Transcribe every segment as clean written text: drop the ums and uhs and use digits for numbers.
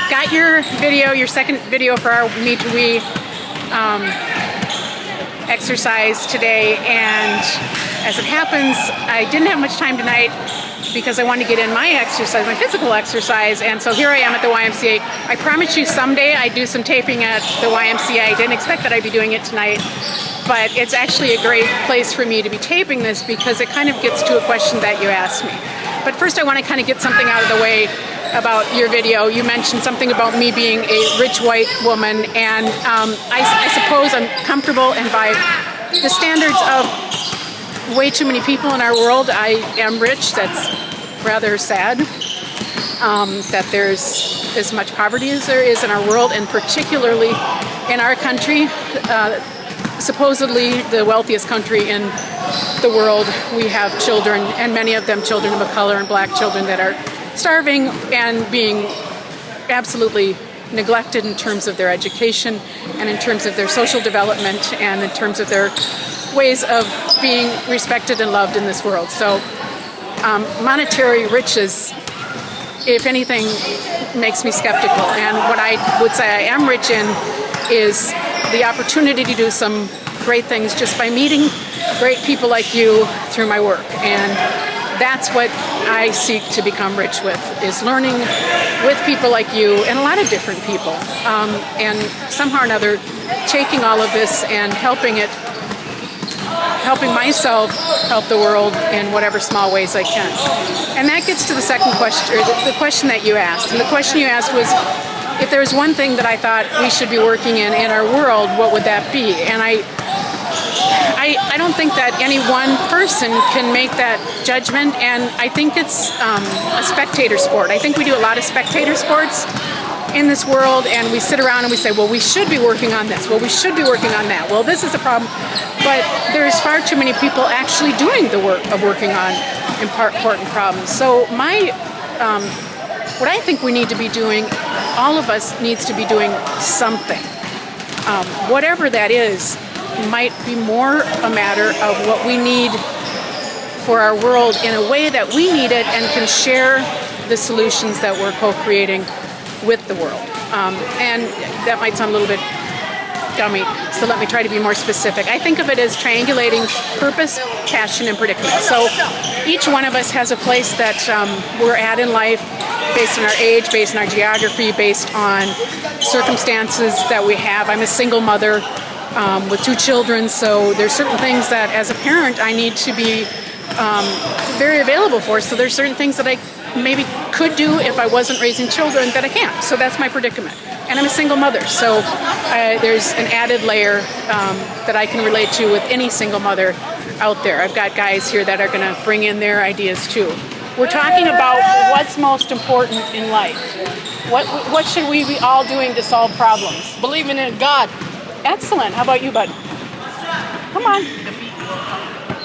got your video, your second video for our Me to We exercise today, and as it happens, I didn't have much time tonight because I wanted to get in my exercise, my physical exercise, and so here I am at the YMCA. I promise you someday I'd do some taping at the YMCA. I didn't expect that I'd be doing it tonight, but it's actually a great place for me to be taping this because it kind of gets to a question that you asked me. But first I want to kind of get something out of the way about your video. You mentioned something about me being a rich white woman, and I suppose I'm comfortable, and by the standards of way too many people in our world, I am rich. That's rather sad that there's as much poverty as there is in our world, and particularly in our country, supposedly the wealthiest country in the world. We have children, and many of them children of color and black children, that are starving and being absolutely neglected in terms of their education and in terms of their social development and in terms of their ways of being respected and loved in this world. So monetary riches, if anything, makes me skeptical. And what I would say I am rich in is the opportunity to do some great things just by meeting great people like you through my work. And that's what I seek to become rich with, is learning with people like you and a lot of different people, and somehow or another taking all of this and helping myself help the world in whatever small ways I can. And that gets to the second question, or the question that you asked. And the question you asked was, if there was one thing that I thought we should be working in our world, what would that be? And I don't think that any one person can make that judgment, and I think it's a spectator sport. I think we do a lot of spectator sports in this world, and we sit around and we say, well, we should be working on this, well, we should be working on that, well, this is a problem. But there's far too many people actually doing the work of working on important problems. So what I think we need to be doing, all of us needs to be doing something. Whatever that is, might be more a matter of what we need for our world in a way that we need it, and can share the solutions that we're co-creating with the world. And that might sound a little bit dummy, so let me try to be more specific. I think of it as triangulating purpose, passion, and predicament. So each one of us has a place that we're at in life, based on our age, based on our geography, based on circumstances that we have. I'm a single mother with 2 children, so there's certain things that as a parent I need to be very available for. So there's certain things that I maybe could do if I wasn't raising children that I can't. So that's my predicament. And I'm a single mother, so there's an added layer that I can relate to with any single mother out there. I've got guys here that are going to bring in their ideas too. We're talking about what's most important in life. What should we be all doing to solve problems? Believing in God. Excellent. How about you, bud? Come on.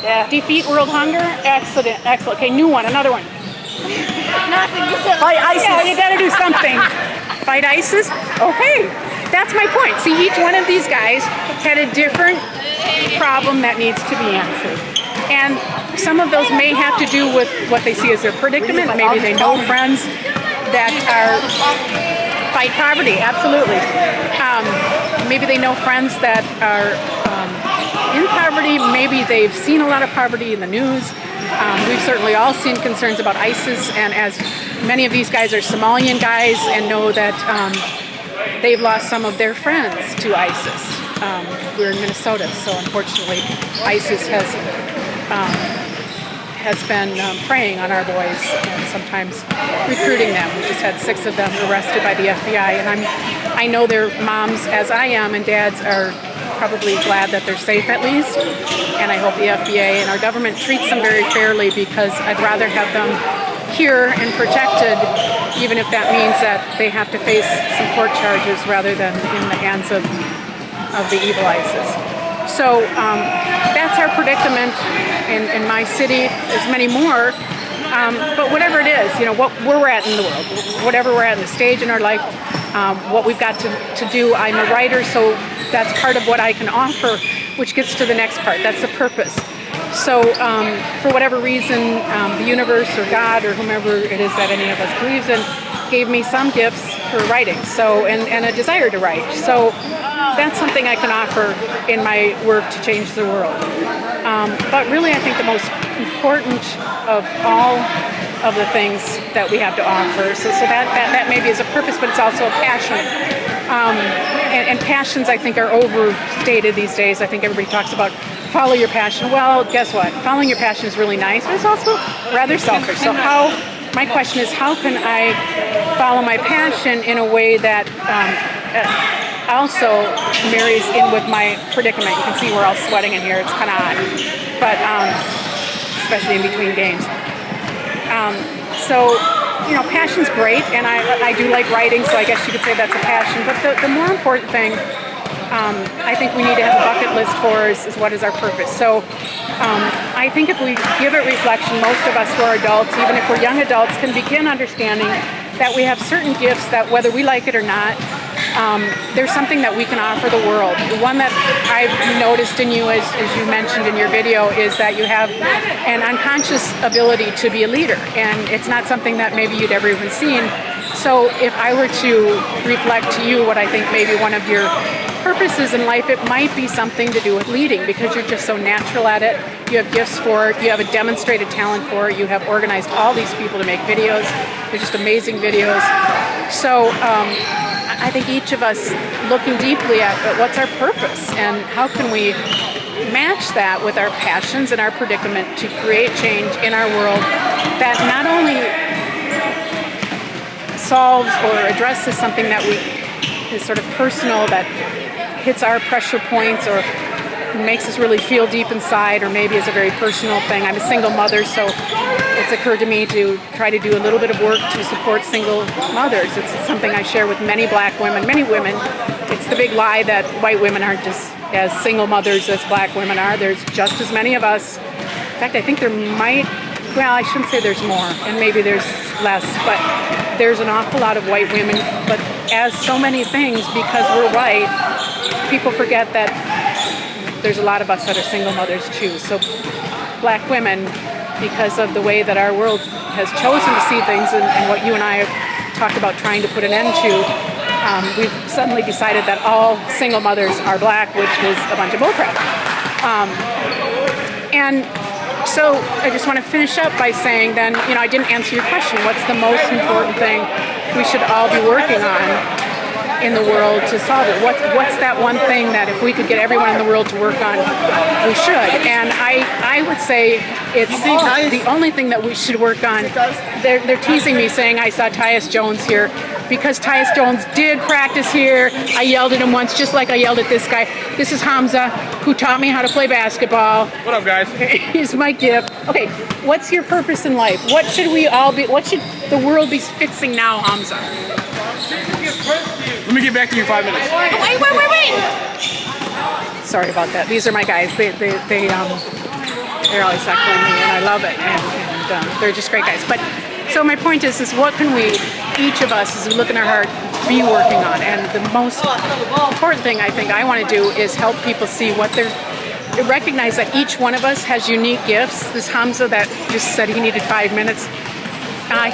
Yeah. Defeat world hunger? Excellent. Excellent. Okay, new one. Another one. Nothing. Fight ISIS. Yeah, you gotta do something. Fight ISIS? Okay. That's my point. See, each one of these guys had a different problem that needs to be answered. And some of those may have to do with what they see as their predicament. Maybe they know friends that are fight poverty. Absolutely. Maybe they know friends that are in poverty. Maybe they've seen a lot of poverty in the news. We've certainly all seen concerns about ISIS, and as many of these guys are Somalian guys and know that they've lost some of their friends to ISIS. We're in Minnesota, so unfortunately ISIS has been preying on our boys and sometimes recruiting them. We just had 6 of them arrested by the FBI, and I know their moms, as I am, and dads are probably glad that they're safe at least, and I hope the FBI and our government treats them very fairly, because I'd rather have them here and protected, even if that means that they have to face some court charges rather than in the hands of the evil ISIS. So that's our predicament in my city. There's many more, but whatever it is, where we're at in the world, whatever we're at in the stage in our life, what we've got to do. I'm a writer, so that's part of what I can offer, which gets to the next part. That's the purpose. So for whatever reason, the universe or God or whomever it is that any of us believes in gave me some gifts for writing, so and a desire to write. So that's something I can offer in my work to change the world. But really, I think the most important of all of the things that we have to offer. So that maybe is a purpose, but it's also a passion. And passions, I think, are overstated these days. I think everybody talks about follow your passion. Well, guess what? Following your passion is really nice, but it's also rather selfish. So my question is, how can I follow my passion in a way that also marries in with my predicament? You can see we're all sweating in here. It's kind of hot, but especially in between games. So, passion's great, and I do like writing, so I guess you could say that's a passion. But the more important thing I think we need to have a bucket list for is what is our purpose. So I think if we give it reflection, most of us who are adults, even if we're young adults, can begin understanding that we have certain gifts that whether we like it or not, there's something that we can offer the world. The one that I've noticed in you, as you mentioned in your video, is that you have an unconscious ability to be a leader, and it's not something that maybe you'd ever even seen. So if I were to reflect to you what I think maybe one of your purposes in life, it might be something to do with leading, because you're just so natural at it. You have gifts for it. You have a demonstrated talent for it. You have organized all these people to make videos. They're just amazing videos. So I think each of us looking deeply at what's our purpose and how can we match that with our passions and our predicament to create change in our world that not only solves or addresses something that is sort of personal, that hits our pressure points or makes us really feel deep inside, or maybe is a very personal thing. I'm a single mother, so it's occurred to me to try to do a little bit of work to support single mothers. It's something I share with many black women, many women. It's the big lie that white women aren't just as single mothers as black women are. There's just as many of us. In fact, I think there might, well, I shouldn't say there's more, and maybe there's less, but there's an awful lot of white women. But as so many things, because we're white, people forget that there's a lot of us that are single mothers too. So black women, because of the way that our world has chosen to see things and what you and I have talked about trying to put an end to, we've suddenly decided that all single mothers are black, which is a bunch of bullcrap. And so I just want to finish up by saying then, I didn't answer your question. What's the most important thing we should all be working on in the world to solve it? What's that one thing that if we could get everyone in the world to work on, we should? And I would say it's the only thing that we should work on. They're teasing me saying I saw Tyus Jones here, because Tyus Jones did practice here. I yelled at him once, just like I yelled at this guy. This is Hamza, who taught me how to play basketball. What up, guys? He's my gift. Okay, what's your purpose in life? What should we all be? What should the world be fixing now, Hamza? Let me get back to you in 5 minutes. Wait. Sorry about that. These are my guys. They're always heckling me, and I love it. And they're just great guys. But so my point is what can we, each of us, as we look in our heart, be working on? And the most important thing I think I want to do is help people see what they're, recognize that each one of us has unique gifts. This Hamza that just said he needed 5 minutes,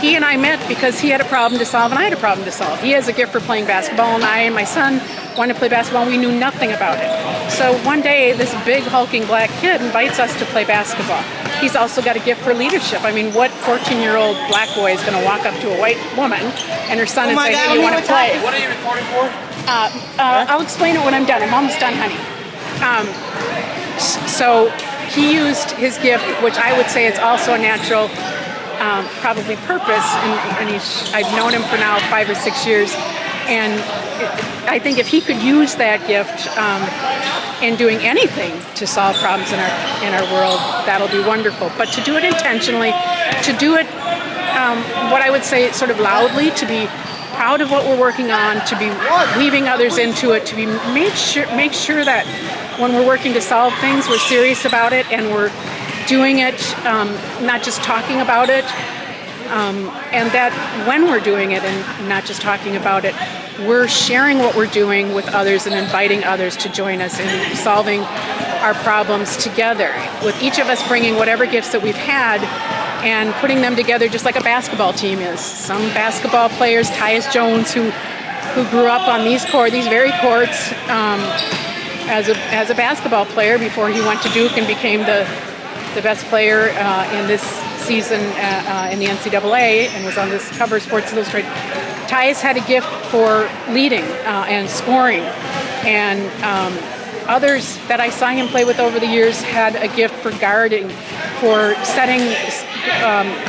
he and I met because he had a problem to solve and I had a problem to solve. He has a gift for playing basketball, and I and my son wanted to play basketball, and we knew nothing about it. So one day, this big hulking black kid invites us to play basketball. He's also got a gift for leadership. I mean, what 14-year-old black boy is going to walk up to a white woman and her son and say, hey, you want to play? What are you recording for? I'll explain it when I'm done. I'm almost done, honey. So he used his gift, which I would say is also a natural, probably purpose, and I've known him for now 5 or 6 years, and I think if he could use that gift in doing anything to solve problems in our world, that'll be wonderful. But to do it intentionally, to do it, what I would say sort of loudly, to be proud of what we're working on, to be weaving others into it, to be make sure that when we're working to solve things, we're serious about it and we're doing it, not just talking about it, and that when we're doing it and not just talking about it, we're sharing what we're doing with others and inviting others to join us in solving our problems together, with each of us bringing whatever gifts that we've had and putting them together just like a basketball team is. Some basketball players, Tyus Jones, who grew up on these very courts as a basketball player before he went to Duke and became the best player in this season in the NCAA and was on this cover of Sports Illustrated. Tyus had a gift for leading and scoring, and others that I saw him play with over the years had a gift for guarding, for setting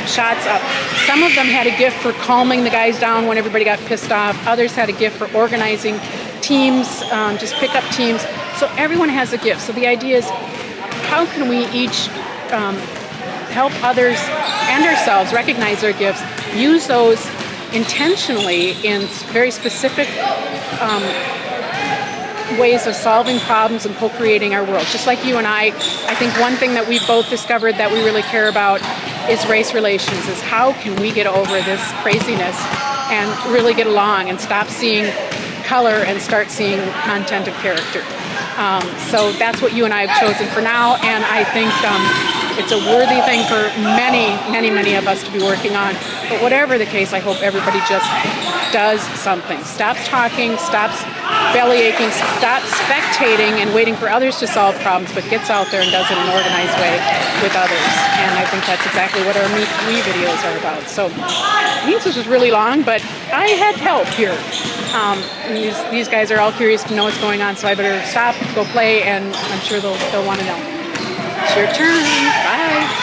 shots up. Some of them had a gift for calming the guys down when everybody got pissed off. Others had a gift for organizing teams, just pick up teams. So everyone has a gift. So the idea is, how can we each help others and ourselves recognize their gifts, use those intentionally in very specific ways of solving problems and co-creating our world. Just like you and I think one thing that we've both discovered that we really care about is race relations, is how can we get over this craziness and really get along and stop seeing color and start seeing content and character. So that's what you and I have chosen for now, and I think it's a worthy thing for many of us to be working on. But whatever the case, I hope everybody just does something. Stops talking, stops belly aching, stops spectating and waiting for others to solve problems, but gets out there and does it in an organized way with others. And I think that's exactly what our Meet We videos are about. So it means this was really long, but I had help here. These guys are all curious to know what's going on, so I better stop, go play, and I'm sure they'll want to know. It's your turn. Bye.